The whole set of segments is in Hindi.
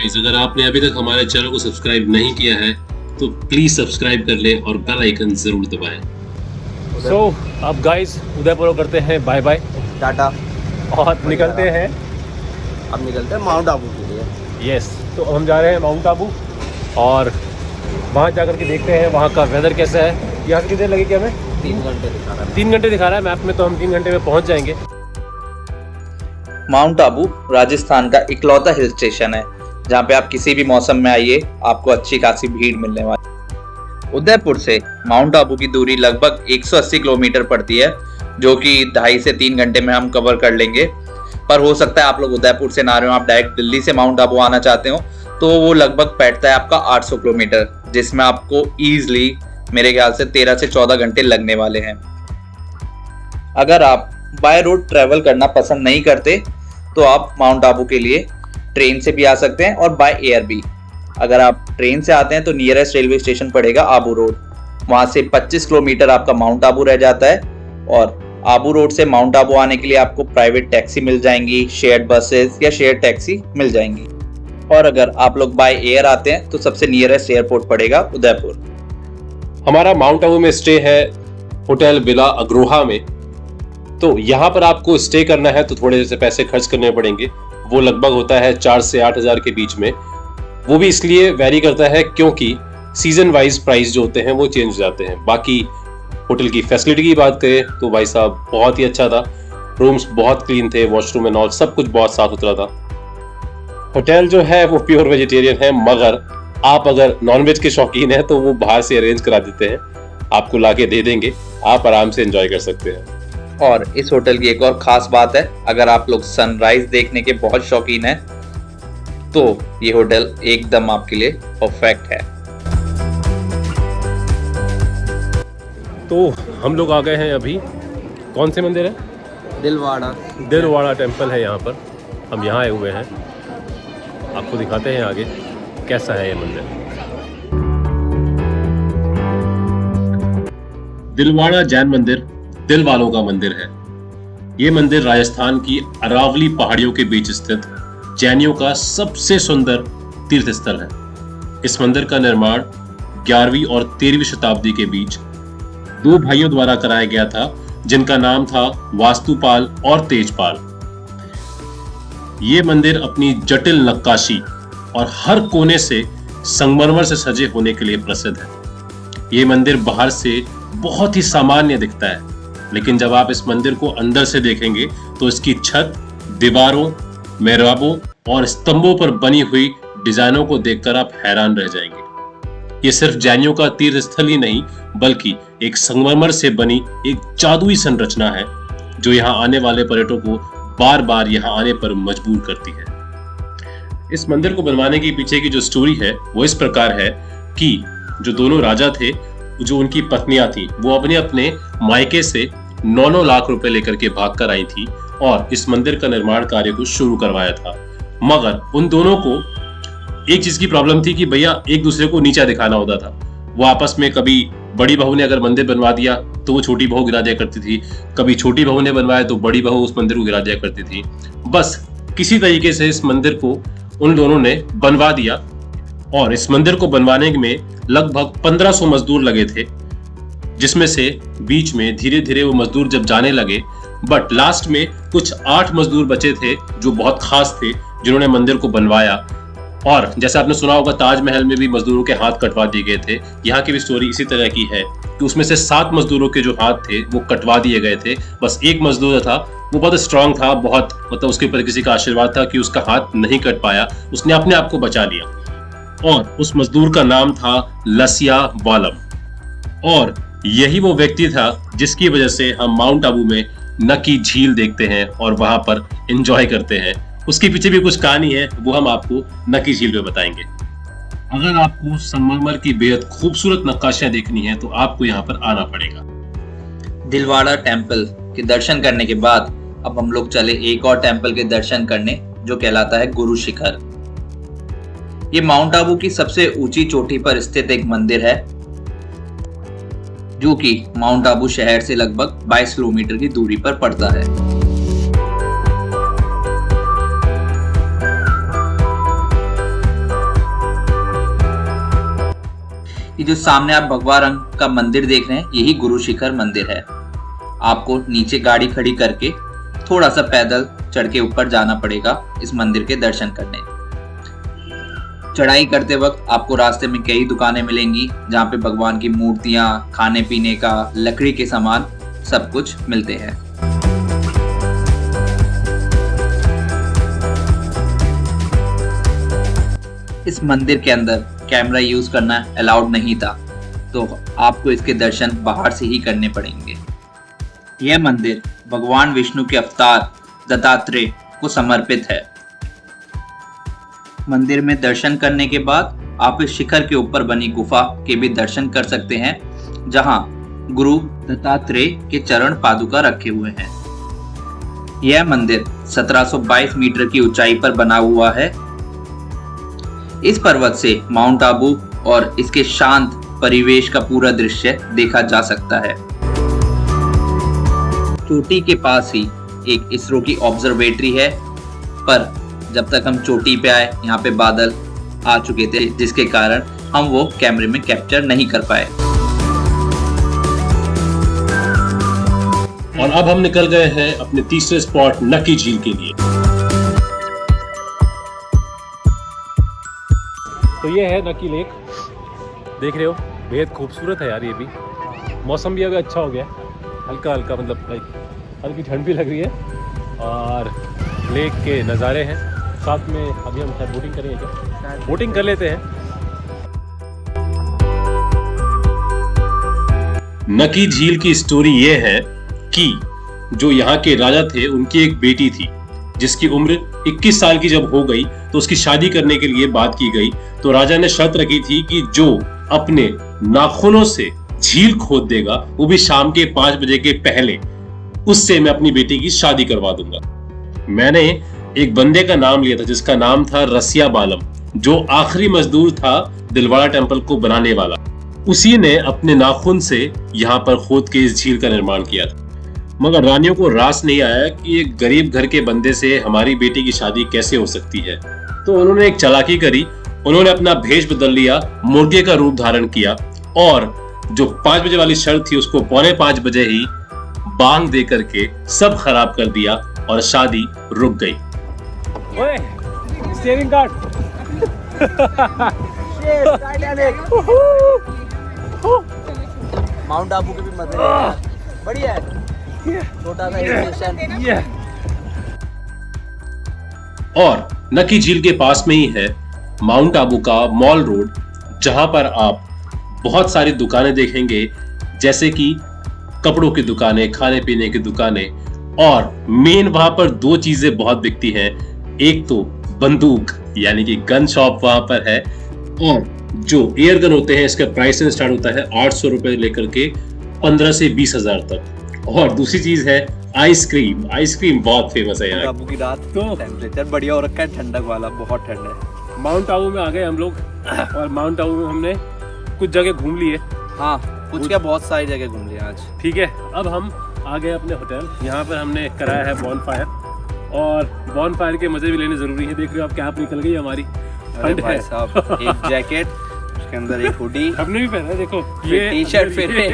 गाइस, अगर आपने अभी तक हमारे चैनल को सब्सक्राइब नहीं किया है तो प्लीज सब्सक्राइब कर ले और बेल आइकन जरूर दबाएं। अब गाइस उदयपुर करते हैं बाय बाय टाटा और निकलते हैं। अब निकलते हैं माउंट आबू के लिए। यस, तो हम जा रहे हैं माउंट आबू और वहाँ जाकर के देखते हैं वहाँ का वेदर कैसा है। यहाँ से कितनी देर लगेगी हमें? 3 घंटे दिखा रहा है। 3 घंटे दिखा रहा है मैप में, तो हम 3 घंटे में पहुँच जाएंगे। माउंट आबू राजस्थान का इकलौता हिल स्टेशन है जहाँ पे आप किसी भी मौसम में आइए आपको अच्छी खासी भीड़ मिलने वाली। उदयपुर से माउंट आबू की दूरी लगभग 180 किलोमीटर पड़ती है, जो कि 2.5 से 3 घंटे में हम कवर कर लेंगे। पर हो सकता है आप लोग उदयपुर से ना रहे हो, आप डायरेक्ट दिल्ली से माउंट आबू आना चाहते हो, तो वो लगभग बैठता है आपका 800 किलोमीटर, जिसमें आपको ईजिली मेरे ख्याल से 13 से 14 घंटे लगने वाले हैं। अगर आप बाय रोड ट्रैवल करना पसंद नहीं करते तो आप माउंट आबू के लिए ट्रेन से भी आ सकते हैं और बाय एयर भी। अगर आप ट्रेन से आते हैं तो नियरेस्ट रेलवे स्टेशन पड़ेगा आबू रोड, वहाँ से 25 किलोमीटर आपका माउंट आबू रह जाता है। और आबू रोड से माउंट आबू आने के लिए आपको प्राइवेट टैक्सी मिल जाएंगी, शेयर्ड बसेस या शेयर टैक्सी मिल जाएंगी। और अगर आप लोग बाय एयर आते हैं तो सबसे नियरेस्ट एयरपोर्ट पड़ेगा उदयपुर। हमारा माउंट आबू में स्टे है होटल विला अग्रोहा में। तो यहाँ पर आपको स्टे करना है तो थोड़े से पैसे खर्च करने पड़ेंगे। वो लगभग होता है 4 से 8 हज़ार के बीच में। वो भी इसलिए वेरी करता है क्योंकि सीजन वाइज प्राइस जो होते हैं वो चेंज हो जाते हैं। बाकी होटल की फैसिलिटी की बात करें तो भाई साहब बहुत ही अच्छा था। रूम्स बहुत क्लीन थे, वॉशरूम एंड ऑल सब कुछ बहुत साफ सुथरा था। होटल जो है वो प्योर वेजिटेरियन है, मगर आप अगर नॉनवेज के शौकीन हैं तो वो बाहर से अरेंज करा देते हैं, आपको ला के दे देंगे, आप आराम से एंजॉय कर सकते हैं। और इस होटल की एक और खास बात है, अगर आप लोग सनराइज देखने के बहुत शौकीन हैं तो ये होटल एकदम आपके लिए परफेक्ट है। तो हम लोग आ गए हैं अभी, कौन से मंदिर है? दिलवाड़ा टेम्पल है यहाँ पर। हम यहाँ आए हुए हैं, आपको दिखाते हैं आगे कैसा है ये मंदिर। दिलवाड़ा जैन मंदिर दिल वालों का मंदिर है। ये मंदिर राजस्थान की अरावली पहाड़ियों के बीच स्थित जैनियों का सबसे सुंदर तीर्थ स्थल है। इस मंदिर का निर्माण 11वीं और 13वीं शताब्दी के बीच 2 भाइयों द्वारा कराया गया था, जिनका नाम था वास्तुपाल और तेजपाल। ये मंदिर अपनी जटिल नक्काशी और हर कोने से संगमरमर से सजे होने के लिए प्रसिद्ध है। ये मंदिर बाहर से बहुत ही सामान्य दिखता है, लेकिन जब आप इस मंदिर को अंदर से देखेंगे तो इसकी छत, दीवारों, मेहराबों और स्तंभों पर बनी हुई डिजाइनों को देखकर आप हैरान रह जाएंगे। ये सिर्फ जैनियों का तीर्थ स्थल ही नहीं, बल्कि एक संगमरमर से बनी एक जादुई संरचना है जो यहाँ आने वाले पर्यटकों को बार बार यहाँ आने पर मजबूर करती है। इस मंदिर को बनवाने के पीछे की जो स्टोरी है वो इस प्रकार है कि जो दोनों राजा थे, जो उनकी पत्नियां थी, वो अपने अपने मायके से 9-9 लाख रुपए लेकर के भाग कर आई थी और इस मंदिर का निर्माण कार्य को शुरू करवाया था। मगर उन दोनों को एक चीज की प्रॉब्लम थी कि भैया एक दूसरे को नीचा दिखाना होता था। वो आपस में कभी बड़ी बहू ने अगर मंदिर बनवा दिया तो वो छोटी बहू गिरा दिया करती थी, कभी छोटी बहू ने बनवाया तो बड़ी बहू उस मंदिर को गिरा दिया करती थी। बस किसी तरीके से इस मंदिर को उन दोनों ने बनवा दिया और इस मंदिर को बनवाने में लगभग 1500 मजदूर लगे थे, जिसमें से बीच में धीरे धीरे वो मजदूर जब जाने लगे, बट लास्ट में कुछ 8 मजदूर बचे थे जो बहुत खास थे, जिन्होंने मंदिर को बनवाया। और जैसे आपने सुना होगा ताजमहल में भी मजदूरों के हाथ कटवा दिए गए थे। यहाँ की भी स्टोरी इसी तरह की है कि उसमें से 7 मजदूरों के जो हाथ थे वो कटवा दिए गए थे। बस एक मजदूर था, वो बहुत स्ट्रांग था, बहुत मतलब उसके ऊपर किसी का आशीर्वाद था कि उसका हाथ नहीं कट पाया, उसने अपने आप को बचा लिया। और उस मजदूर का नाम था लसिया वालम। और यही वो व्यक्ति था जिसकी वजह से हम माउंट आबू में नकी झील देखते हैं और वहां पर एंजॉय करते हैं। उसके पीछे भी कुछ कहानी है, वो हम आपको नकी झील में बताएंगे। अगर आपको संगमरमर की बेहद खूबसूरत नक्काशियां देखनी है तो आपको यहाँ पर आना पड़ेगा। दिलवाड़ा टेम्पल के दर्शन करने के बाद अब हम लोग चले एक और टेम्पल के दर्शन करने, जो कहलाता है गुरु शिखर। ये माउंट आबू की सबसे ऊंची चोटी पर स्थित एक मंदिर है, जो कि माउंट आबू शहर से लगभग 22 किलोमीटर की दूरी पर पड़ता है। कि जो सामने आप भगवा रंग का मंदिर देख रहे हैं यही गुरु शिखर मंदिर है। आपको नीचे गाड़ी खड़ी करके थोड़ा सा पैदल चढ़ के ऊपर जाना पड़ेगा इस मंदिर के दर्शन करने। चढ़ाई करते वक्त आपको रास्ते में कई दुकानें मिलेंगी जहाँ पे भगवान की मूर्तियां, खाने पीने का, लकड़ी के सामान सब कुछ मिलते हैं। इस मंदिर के अंदर कैमरा यूज करना अलाउड नहीं था, तो आपको इसके दर्शन बाहर से ही करने पड़ेंगे। यह मंदिर भगवान विष्णु के अवतार दत्तात्रेय को समर्पित है। मंदिर में दर्शन करने के बाद आप इस शिखर के ऊपर बनी गुफा के भी दर्शन कर सकते हैं, जहां गुरु दत्तात्रेय के चरण पादुका रखे हुए हैं। यह मंदिर 1722 मीटर की ऊंचाई पर बना हुआ है। इस पर्वत से माउंट आबू और इसके शांत परिवेश का पूरा दृश्य देखा जा सकता है। चोटी के पास ही एक इसरो की ऑब्जर्वेटरी है, पर जब तक हम चोटी पे आए यहाँ पे बादल आ चुके थे, जिसके कारण हम वो कैमरे में कैप्चर नहीं कर पाए। और अब हम निकल गए हैं अपने तीसरे स्पॉट नक्की झील के लिए। तो ये है नक्की लेक, देख रहे हो, बेहद खूबसूरत है यार। ये भी मौसम भी अभी अच्छा हो गया, हल्का हल्का मतलब हल्की ठंड भी लग रही है और लेक के नज़ारे हैं साथ में। अभी हम शायद बोटिंग करेंगे, क्या बोटिंग कर लेते हैं। नक्की झील की स्टोरी ये है कि जो यहाँ के राजा थे उनकी एक बेटी थी जिसकी उम्र 21 साल की जब हो गई तो उसकी शादी करने के लिए बात की गई। तो राजा ने शर्त रखी थी कि जो अपने नाखूनों से झील खोद देगा वो भी शाम के 5 बजे के पहले, उससे मैं अपनी बेटी की शादी करवा दूंगा। मैंने एक बंदे का नाम लिया था जिसका नाम था रसिया बालम, जो आखिरी मजदूर था दिलवाड़ा टेम्पल को बनाने वाला। उसी ने अपने नाखून से यहाँ पर खोद के इस झील का निर्माण किया था। मगर रानियों को रास नहीं आया कि एक गरीब घर के बंदे से हमारी बेटी की शादी कैसे हो सकती है। तो उन्होंने एक चालाकी करी, उन्होंने अपना भेष बदल लिया, मुर्गे का रूप धारण किया और जो 5 बजे वाली शर्त थी उसको 4:45 बजे ही बांग दे करके सब खराब कर दिया और शादी रुक गई। ओए, स्टीयरिंग गार्ड। माउंट आबू के भी मजे हैं। बढ़िया है, छोटा सा हिल स्टेशन। और नक्की झील के पास में ही है माउंट आबू का मॉल रोड, जहां पर आप बहुत सारी दुकानें देखेंगे, जैसे कि कपड़ों की दुकानें, खाने पीने की दुकानें, और मेन वहां पर 2 चीजें बहुत बिकती हैं। एक तो बंदूक यानी कि गन शॉप वहां पर है, और जो एयर गन होते हैं इसका प्राइस स्टार्ट होता है 800 रुपए लेकर के 15 से 20,000 तक। और दूसरी चीज है आइसक्रीम। आइसक्रीम बहुत फेमस है यहाँ। आबू की रात तो टेम्परेचर बढ़िया हो रखा है, ठंडक वाला, बहुत ठंड है। माउंट आबू में आ गए हम लोग और माउंट आबू में हमने कुछ जगह घूम ली है। हाँ, कुछ क्या बहुत सारी जगह घूम लिया आज। ठीक है, अब हम आ गए अपने होटल। यहाँ पर हमने कराया है बॉनफायर, और बॉनफायर के मजे भी लेने जरूरी है। देख रहे हो आप, कैप निकल गई हमारी, ठंड है। साहब, एक जैकेट, उसके अंदर एक हुडी, हमने भी पहना है, देखो ये टी-शर्ट पहने।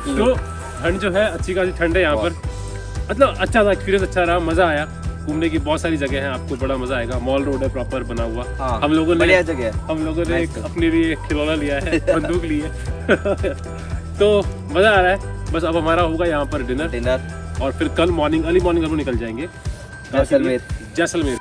तो ठंड जो है, अच्छी खासी ठंड है यहाँ पर। मतलब अच्छा था, एक्सपीरियंस अच्छा रहा, मजा आया। घूमने की बहुत सारी जगह है, आपको बड़ा मजा आएगा। मॉल रोड है प्रॉपर बना हुआ। हाँ, हम लोगों ने बढ़िया जगह है। हम लोगों ने अपने लिए खिलौना लिया है, बंदूक ली है। तो मजा आ रहा है। बस अब हमारा होगा यहाँ पर डिनर, और फिर कल मॉर्निंग, अर्ली मॉर्निंग हम निकल जाएंगे जैसलमेर।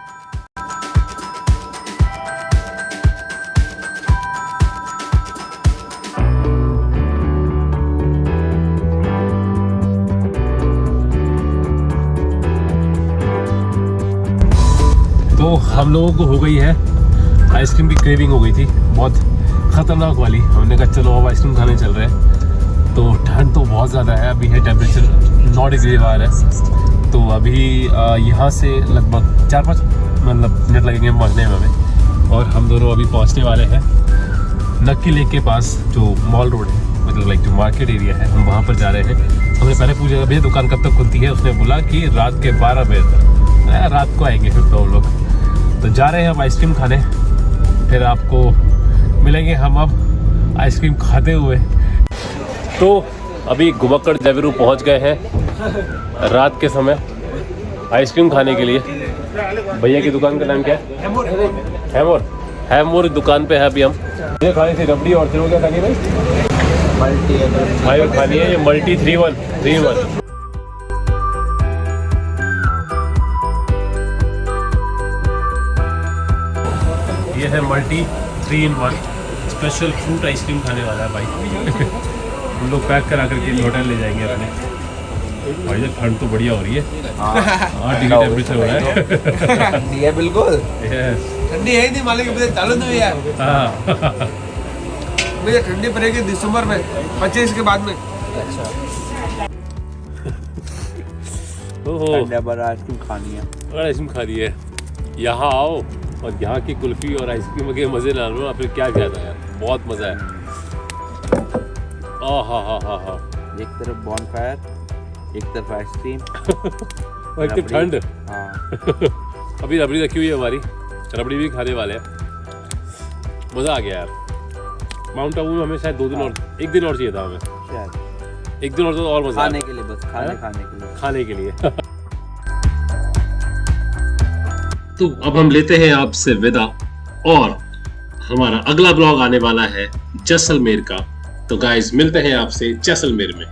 तो हम लोगों को हो गई है आइसक्रीम की क्रेविंग, हो गई थी बहुत खतरनाक वाली। हमने कहा चलो अब आइसक्रीम खाने चल रहे हैं। तो ठंड तो बहुत ज़्यादा है, अभी है टेम्परेचर 9 डिग्री बाहर है। तो अभी यहाँ से लगभग 4-5 मिनट लगेंगे पहुँचने में हमें, और हम दोनों अभी पहुँचने वाले हैं नक्की लेक के पास, जो मॉल रोड है, मतलब लाइक जो मार्केट एरिया है, हम वहाँ पर जा रहे हैं। हमने पहले पूछा भैया दुकान कब तक खुलती है, उसने बोला कि रात के 12 बजे तक। रात को आएंगे फिर तो हम लोग। तो जा रहे हैं अब आइसक्रीम खाने, फिर आपको मिलेंगे हम अब आइसक्रीम खाते हुए। तो अभी घुमक्कड़ जयवीरू पहुंच गए हैं रात के समय आइसक्रीम खाने के लिए। भैया की दुकान का नाम क्या है? हैमोर दुकान पे है अभी हम। ये खानी थी रबड़ी और तेरे को क्या खानी है भाई? खानी है ये मल्टी 3-1। ये है multi 3-in-1 special fruit ice cream खाने वाला है भाई। हम लोग पैक करा करके होटल ले जाएंगे अपने। भाई ये ठंड तो बढ़िया हो रही है। 8 डिग्री टेम्परेचर हो रहा है। ठंडी है बिल्कुल। यस ठंडी है नहीं मालिक, मुझे चालू तो यार। हाँ मुझे ठंडी पड़ेगी दिसंबर में 25 के बाद में। ओहो आइसक्रीम खानी है। और आइसक्रीम खा रही है। यहाँ आओ और यहाँ की कुल्फी और आइसक्रीम के मज़े ना लो, फिर क्या कहता है यार, बहुत मज़ा है। हा एक तरफ बॉनफायर, एक तरफ आइसक्रीम और एक ठंड। हाँ अभी रबड़ी रखी हुई है हमारी, रबड़ी भी खाने वाले हैं। मज़ा आ गया यार। माउंट आबू में हमें शायद 2 दिन और, 1 दिन और चाहिए था हमें। शायद 1 दिन और मज़ा खाने के लिए, बस खाने के लिए। तो अब हम लेते हैं आपसे विदा और हमारा अगला ब्लॉग आने वाला है जैसलमेर का। तो गाइस मिलते हैं आपसे जैसलमेर में।